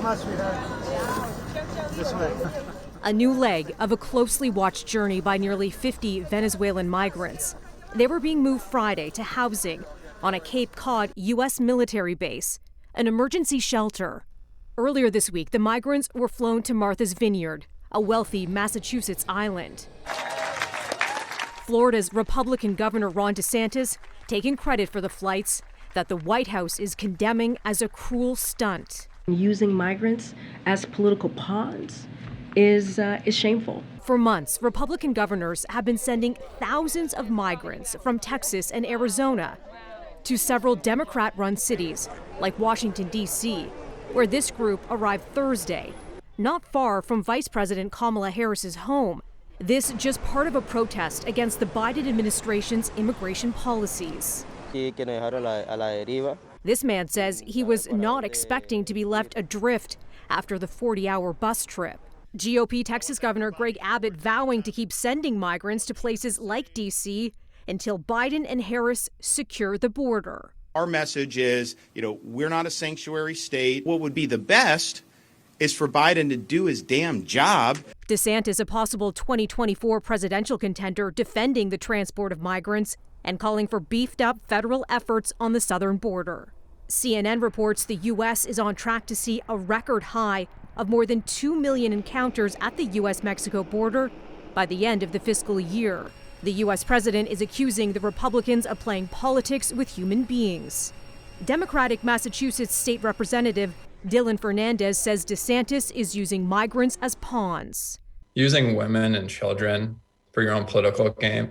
much, sweetheart. This way. A new leg of a closely watched journey by nearly 50 Venezuelan migrants. They were being moved Friday to housing on a Cape Cod U.S. military base, an emergency shelter. Earlier this week, the migrants were flown to Martha's Vineyard, a wealthy Massachusetts island. Florida's Republican Governor Ron DeSantis taking credit for the flights that the White House is condemning as a cruel stunt. Using migrants as political pawns is shameful. For months, Republican governors have been sending thousands of migrants from Texas and Arizona to several Democrat-run cities like Washington, D.C., where this group arrived Thursday, not far from Vice President Kamala Harris's home. This just part of a protest against the Biden administration's immigration policies. This man says he was not expecting to be left adrift after the 40-hour bus trip. GOP Texas Governor Greg Abbott vowing to keep sending migrants to places like D.C. until Biden and Harris secure the border. Our message is, we're not a sanctuary state. What would be the best is for Biden to do his damn job. DeSantis, a possible 2024 presidential contender, defending the transport of migrants and calling for beefed up federal efforts on the southern border. CNN reports the U.S. is on track to see a record high of more than 2 million encounters at the U.S.-Mexico border by the end of the fiscal year. The U.S. president is accusing the Republicans of playing politics with human beings. Democratic Massachusetts State Representative Dylan Fernandez says DeSantis is using migrants as pawns. Using women and children for your own political gain,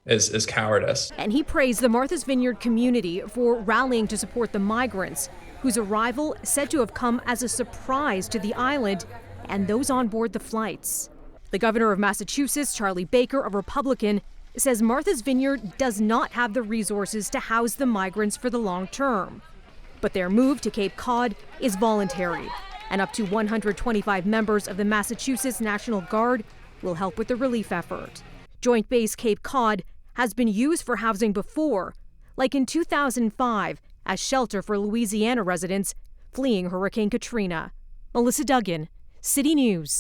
is cowardice. And he praised the Martha's Vineyard community for rallying to support the migrants, whose arrival said to have come as a surprise to the island and those on board the flights. The governor of Massachusetts, Charlie Baker, a Republican, says Martha's Vineyard does not have the resources to house the migrants for the long term. But their move to Cape Cod is voluntary, and up to 125 members of the Massachusetts National Guard will help with the relief effort. Joint Base Cape Cod has been used for housing before, like in 2005 as shelter for Louisiana residents fleeing Hurricane Katrina. Melissa Duggan, City News.